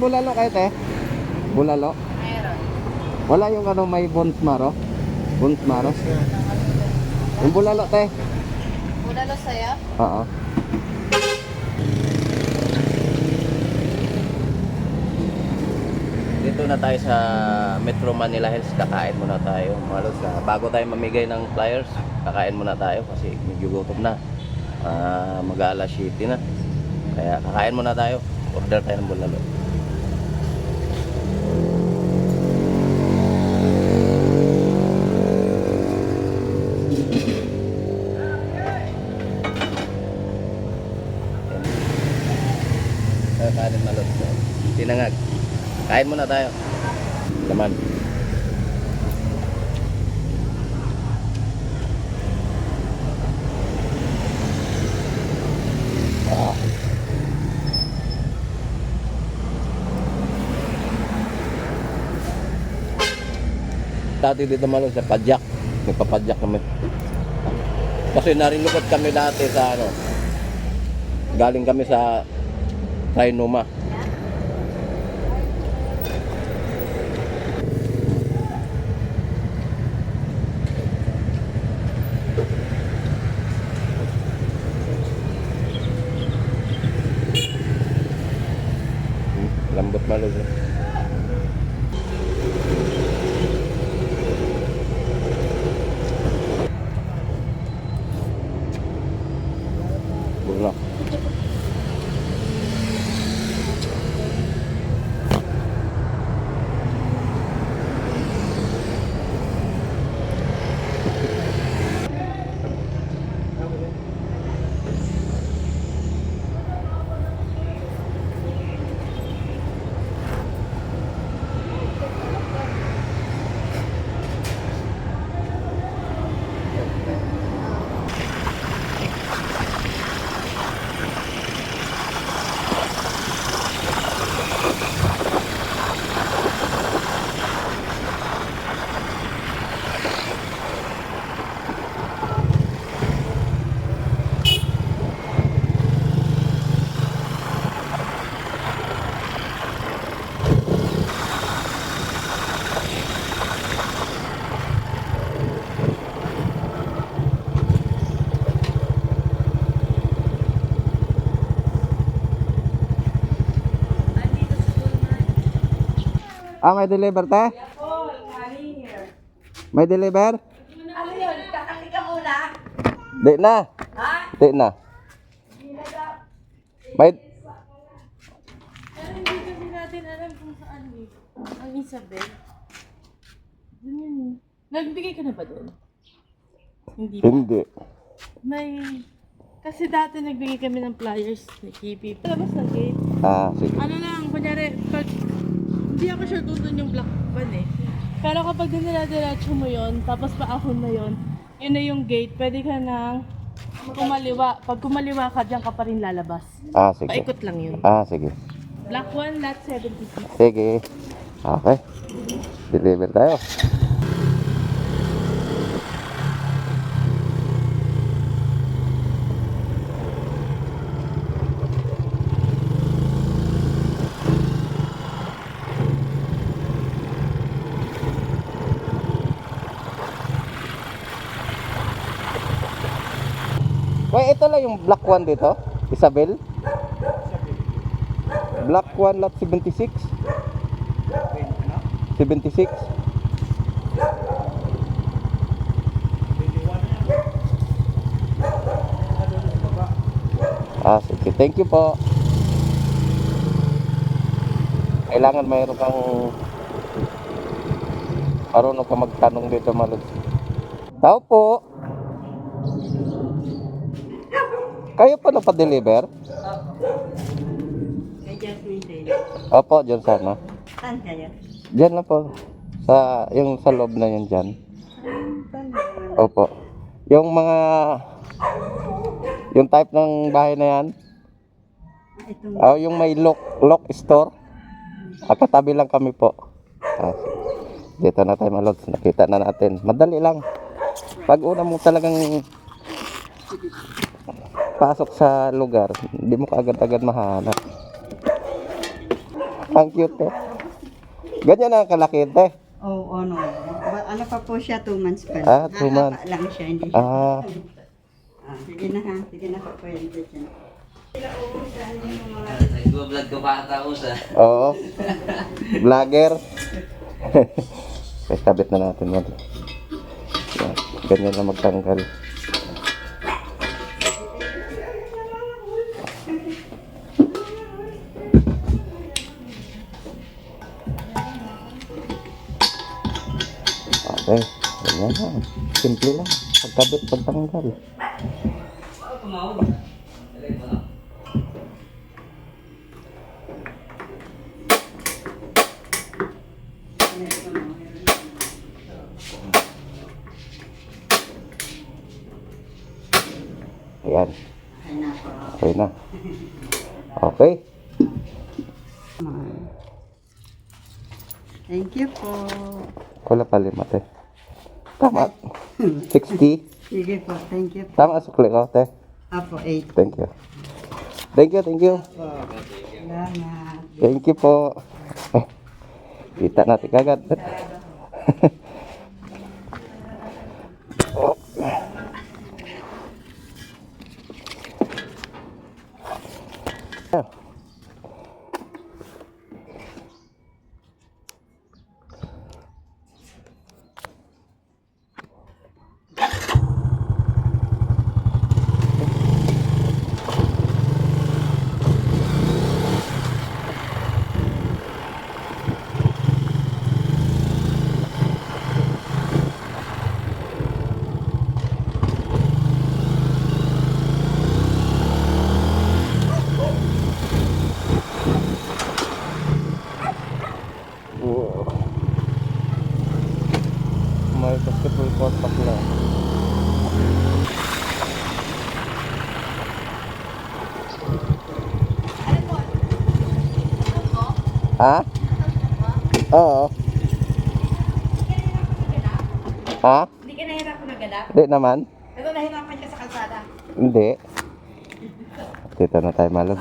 bulalo kayo, te? Bulalo? Meron. Wala yung ano, may bones maro? Bones maro? Yung bulalo, te? Bulalo sa'yo? Oo. Dito na tayo sa Metro Manila Hills. Kakain muna tayo, mga lods. Bago tayo mamigay ng flyers, kakain muna tayo kasi medyo gutom na. Mag-aalas 7 na. Kaya kakain muna tayo. Order tayo ng bulalo. Kanin na lods. Tinangag. Kain muna tayo. Laman. Dati dito malo sa padyak. Nagpapadyak kami. Kasi narinukot kami dati sa ano. Galing kami sa Trinoma. Lambot malo. Bulak. May deliver, te? May deliver? Ano yun? Kakaki ka muna? Di na. Ha? Di na. May... Pero hindi kasi natin alam kung saan eh. Ang Isabel. Doon yun eh. Nagbigay ka na ba doon? Hindi ba? Hindi. May... Kasi dati nagbigay kami ng flyers ni Kipi. Labas ng gate. Sige. Ano lang, kunyari, pag... Hindi ako sure kung doon yung black van eh. Pero kapag dinila-diretso mo yon, tapos paahon na yon, yun na yung gate, pwede ka nang kumaliwa. Pag kumaliwa ka, diyan ka pa rin lalabas. Sige. Paikot lang yun. Sige. Black 1, lot 76. Sige. Okay. Deliver tayo. Wait, ito lang yung black one dito? Isabel? Black one lot 76? 76? Sige. Thank you po. Kailangan mayroon kang marunong ka magtanong dito, Malod. Tao po. Kayo pa nagpa-deliver? Kay Jeff Quintel. Opo, dyan sana. Saan kayo? Dyan na po. Yung sa loob na yan dyan. Opo. Yung mga... Yung type ng bahay na yan. Yung may lock store. Katabi lang kami po. Dito na tayo, Malods. Nakita na natin. Madali lang. Pag una mo talagang pasok sa lugar, hindi mo kaagad-agad mahanap. Ang cute eh. Ganyan ang kalaki te. Oh, ano. Ano pa po siya, 2 months pa. Ah, 2 months. Hahaba lang siya, hindi siya. Ah, Sige na ha. Sige na po yan. Nag-vlog ka pa ata ko sa... oo. Vlogger. Okay, kabit na natin yan. Yan. Ganyan na magtanggal. Okay, ganyan lang. Simple lang. Pagkabit, pagtanggal. Ayan. Okay na. Okay. Thank you po. Wala pa lima, te. Tama. 60. Sige po. Thank you po. Tama sukli ko, te. Apo, 8 Thank you. Thank you, thank you. po. Salamat. Thank you po. Kita natin kagad. Oh. Ah. Wow. May basketball court pa sila. Ha? Oo. Ha? Hindi ka nahirapan maganap? Hindi naman. Ito nahirapan ka sa kalsada. Hindi. Dito na tayo malog.